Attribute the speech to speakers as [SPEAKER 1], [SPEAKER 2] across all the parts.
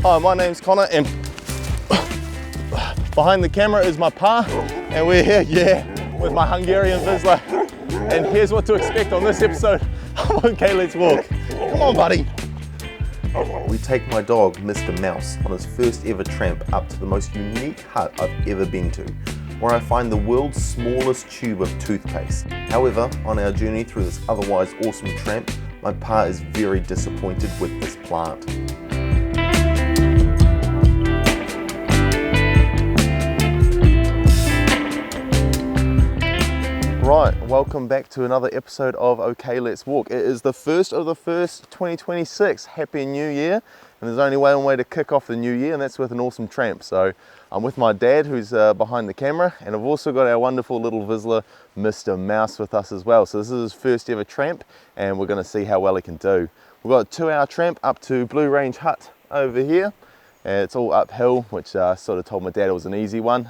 [SPEAKER 1] Hi, my name's Connor and behind the camera is my pa and we're here, with my Hungarian Vizsla. And here's what to expect on this episode of Okay, Let's Walk. Come on, buddy.
[SPEAKER 2] We take my dog, Mr. Mouse, on his first ever tramp up to the most unique hut I've ever been to, where I find the world's smallest tube of toothpaste. However, on our journey through this otherwise awesome tramp, my pa is very disappointed with this plant.
[SPEAKER 1] Right, welcome back to another episode of Okay, Let's Walk. It is the first of the first 2026. Happy New Year. And there's only one way to kick off the new year, and that's with an awesome tramp. So I'm with my dad, who's behind the camera, and I've also got our wonderful little Vizsla, Mr. Mouse, with us as well. So this is his first ever tramp, and we're going to see how well he can do. We've got a 2-hour tramp up to Blue Range Hut over here. It's all uphill, which I sort of told my dad it was an easy one.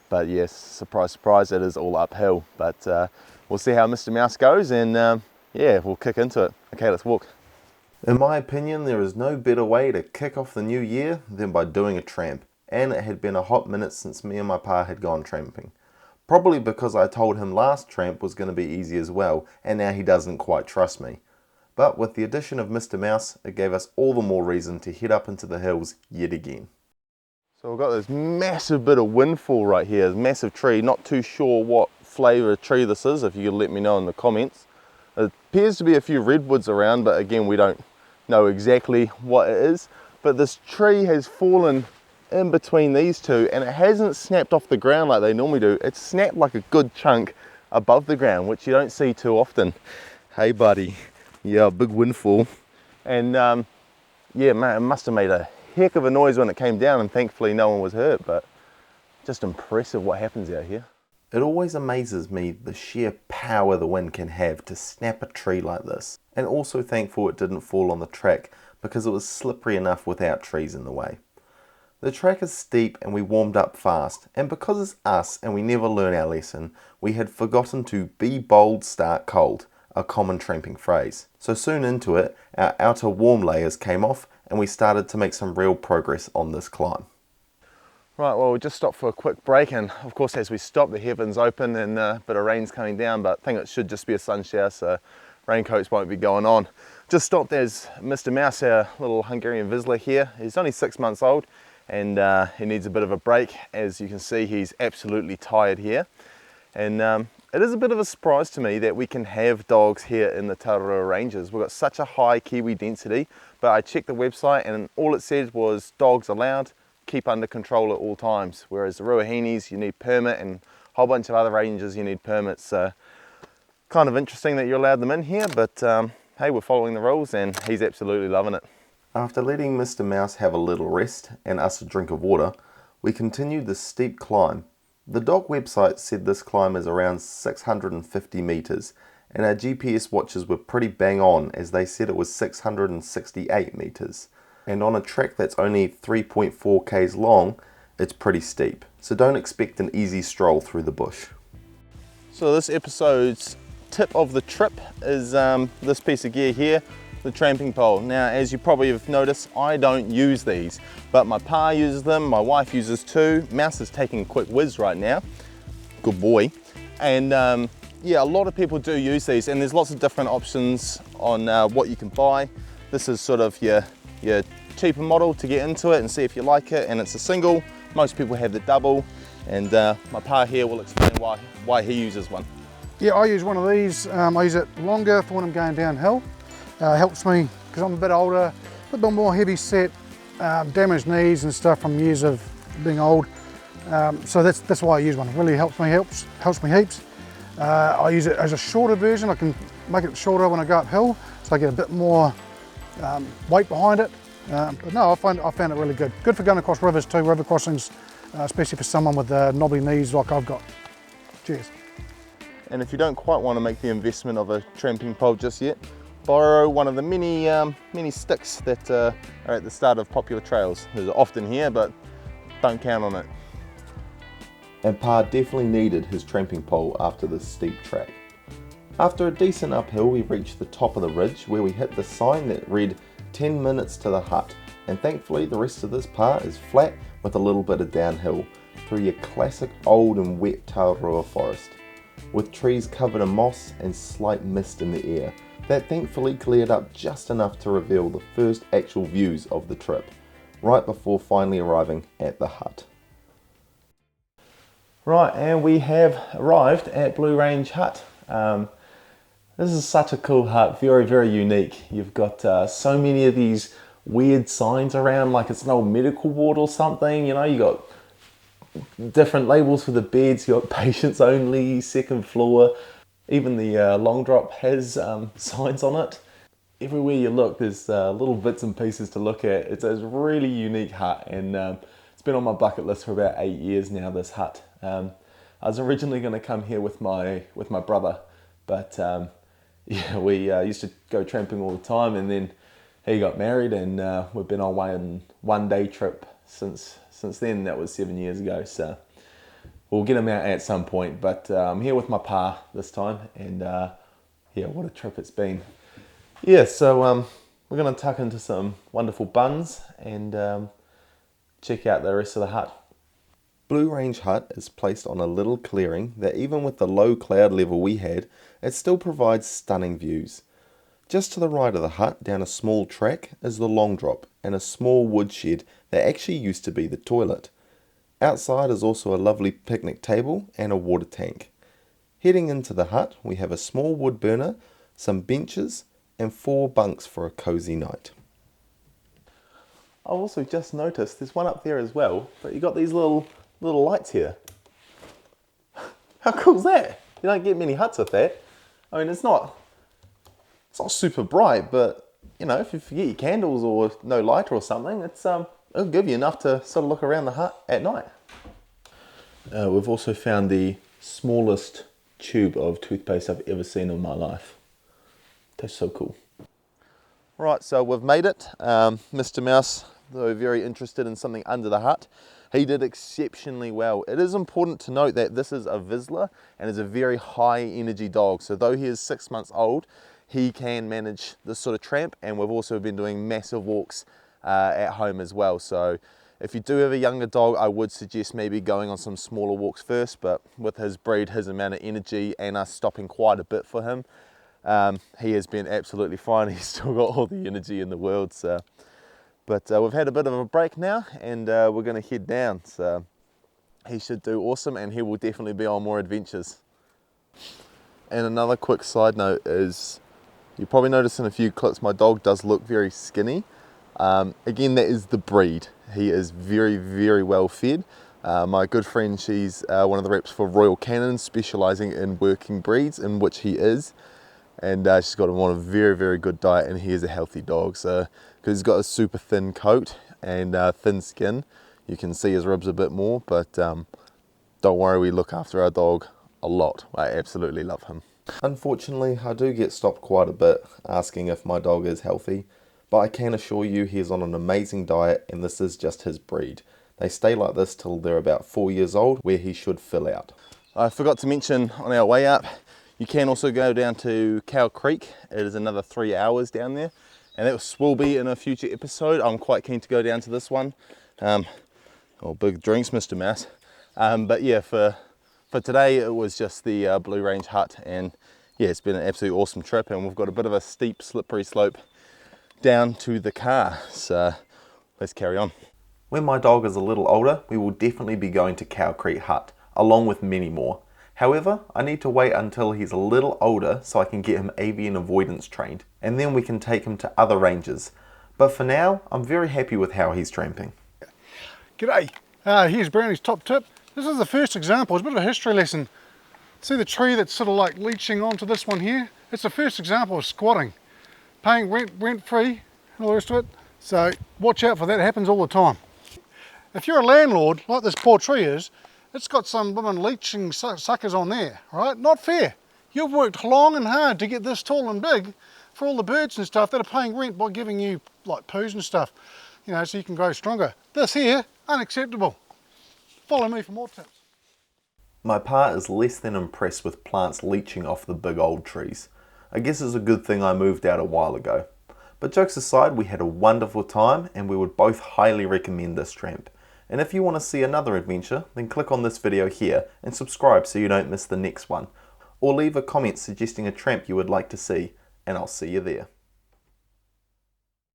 [SPEAKER 1] But yes, surprise, surprise, it is all uphill. But we'll see how Mr. Mouse goes, and yeah, we'll kick into it. Okay, let's walk.
[SPEAKER 2] In my opinion, there is no better way to kick off the new year than by doing a tramp. And it had been a hot minute since me and my pa had gone tramping. Probably because I told him last tramp was going to be easy as well, and now he doesn't quite trust me. But with the addition of Mr. Mouse, it gave us all the more reason to head up into the hills yet again.
[SPEAKER 1] So we've got this massive bit of windfall right here, this massive tree. Not too sure what flavour of tree this is, if you could let me know in the comments. It appears to be a few redwoods around, but again, we don't know exactly what it is. But this tree has fallen in between these two, and it hasn't snapped off the ground like they normally do. It's snapped like a good chunk above the ground, which you don't see too often. Hey buddy, yeah, big windfall. And yeah, man, it must have made a heck of a noise when it came down, and thankfully no one was hurt, but just impressive what happens out here.
[SPEAKER 2] It always amazes me the sheer power the wind can have to snap a tree like this, and also thankful it didn't fall on the track because it was slippery enough without trees in the way. The track is steep and we warmed up fast, and because it's us and we never learn our lesson, we had forgotten to be bold, start cold, a common tramping phrase. So soon into it, our outer warm layers came off and we started to make some real progress on this climb.
[SPEAKER 1] Right, well, we just stopped for a quick break, and of course as we stop the heavens open and a bit of rain's coming down, but I think it should just be a sun shower, so raincoats won't be going on. Just stopped as Mr. Mouse, our little Hungarian Vizsla here. He's only 6 months old and he needs a bit of a break. As you can see, he's absolutely tired here. And it is a bit of a surprise to me that we can have dogs here in the Tararua Ranges. We've got such a high Kiwi density, but I checked the website and all it said was dogs allowed, keep under control at all times. Whereas the Ruahinis, you need permit, and a whole bunch of other ranges you need permits. So kind of interesting that you allowed them in here, but hey, we're following the rules and he's absolutely loving it.
[SPEAKER 2] After letting Mr. Mouse have a little rest and us a drink of water, we continued the steep climb. The dog website said this climb is around 650 meters, and our GPS watches were pretty bang on as they said it was 668 meters. And on a track that's only 3.4 k's long, it's pretty steep. So don't expect an easy stroll through the bush.
[SPEAKER 1] So this episode's tip of the trip is this piece of gear here, the tramping pole. Now, as you probably have noticed, I don't use these, but my pa uses them, my wife uses too. Mouse is taking a quick whiz right now, good boy. And yeah, a lot of people do use these, and there's lots of different options on what you can buy. This is sort of your cheaper model to get into it and see if you like it, and it's a single. Most people have the double, and my pa here will explain why he uses one.
[SPEAKER 3] Yeah, I use one of these. I use it longer for when I'm going downhill. Helps me because I'm a bit older, a bit more heavy set, damaged knees and stuff from years of being old. So that's why I use one. It really helps me heaps. I use it as a shorter version. I can make it shorter when I go uphill, so I get a bit more weight behind it. But no, I found it really good. Good for going across rivers too, river crossings, especially for someone with knobbly knees like I've got. Cheers.
[SPEAKER 1] And if you don't quite want to make the investment of a tramping pole just yet, borrow one of the mini sticks that are at the start of popular trails. They're often here, but don't count on it.
[SPEAKER 2] And Pa definitely needed his tramping pole after this steep track. After a decent uphill, we reached the top of the ridge where we hit the sign that read 10 minutes to the hut, and thankfully the rest of this part is flat with a little bit of downhill through your classic old and wet Taurua forest, with trees covered in moss and slight mist in the air that thankfully cleared up just enough to reveal the first actual views of the trip, right before finally arriving at the hut.
[SPEAKER 1] Right, and we have arrived at Blue Range Hut. This is such a cool hut, very, very unique. You've got so many of these weird signs around, like it's an old medical ward or something, you know, you got different labels for the beds, you got patients only, second floor, even the long drop has signs on it. Everywhere you look, there's little bits and pieces to look at. It's a really unique hut, and it's been on my bucket list for about 8 years now, this hut. I was originally going to come here with my brother, but yeah, we used to go tramping all the time, and then he got married, and we've been on one day trip since then. That was 7 years ago, so we'll get him out at some point, but I'm here with my pa this time, and yeah, what a trip it's been. Yeah, so we're going to tuck into some wonderful buns and check out the rest of the hut.
[SPEAKER 2] Blue Range Hut is placed on a little clearing that, even with the low cloud level we had, it still provides stunning views. Just to the right of the hut, down a small track, is the long drop and a small wood shed that actually used to be the toilet. Outside is also a lovely picnic table and a water tank. Heading into the hut, we have a small wood burner, some benches, and 4 bunks for a cosy night.
[SPEAKER 1] I've also just noticed there's one up there as well, but you got these little lights here. How cool is that? You don't get many huts with that. I mean, it's not super bright, but you know, if you forget your candles or no lighter or something, it'll give you enough to sort of look around the hut at night. We've also found the smallest tube of toothpaste I've ever seen in my life. Tastes so cool. Right, so we've made it. Mr. Mouse, though very interested in something under the hut, he did exceptionally well. It is important to note that this is a Vizsla and is a very high energy dog. So though he is 6 months old, he can manage this sort of tramp, and we've also been doing massive walks at home as well. So if you do have a younger dog, I would suggest maybe going on some smaller walks first, but with his breed, his amount of energy, and us stopping quite a bit for him, he has been absolutely fine. He's still got all the energy in the world. So. But we've had a bit of a break now, and we're going to head down. So he should do awesome, and he will definitely be on more adventures. And another quick side note is, you probably noticed in a few clips, my dog does look very skinny. Again, that is the breed. He is very, very well fed. My good friend, she's one of the reps for Royal Canin, specialising in working breeds, in which he is. And she's got him on a very, very good diet, and he is a healthy dog. So, because he's got a super thin coat and thin skin, you can see his ribs a bit more, but don't worry, we look after our dog a lot. I absolutely love him.
[SPEAKER 2] Unfortunately, I do get stopped quite a bit asking if my dog is healthy, but I can assure you he's on an amazing diet, and this is just his breed. They stay like this till they're about 4 years old, where he should fill out.
[SPEAKER 1] I forgot to mention on our way up, you can also go down to Cow Creek. It is another 3 hours down there, and that will be in a future episode. I'm quite keen to go down to this one. Big drinks, Mr. Mouse. But yeah, for today it was just the Blue Range Hut, and yeah, it's been an absolutely awesome trip, and we've got a bit of a steep, slippery slope down to the car. So let's carry on.
[SPEAKER 2] When my dog is a little older, we will definitely be going to Cow Creek Hut, along with many more. However, I need to wait until he's a little older so I can get him avian avoidance trained, and then we can take him to other ranges. But for now, I'm very happy with how he's tramping.
[SPEAKER 3] G'day, here's Brownie's top tip. This is the first example, it's a bit of a history lesson. See the tree that's sort of like leaching onto this one here? It's the first example of squatting. Paying rent free and all the rest of it. So watch out for that, it happens all the time. If you're a landlord, like this poor tree is, it's got some women leaching suckers on there, right? Not fair. You've worked long and hard to get this tall and big for all the birds and stuff that are paying rent by giving you like poos and stuff, you know, so you can grow stronger. This here, unacceptable. Follow me for more tips.
[SPEAKER 2] My pa is less than impressed with plants leaching off the big old trees. I guess it's a good thing I moved out a while ago. But jokes aside, we had a wonderful time and we would both highly recommend this tramp. And if you want to see another adventure, then click on this video here and subscribe so you don't miss the next one. Or leave a comment suggesting a tramp you would like to see, and I'll see you there.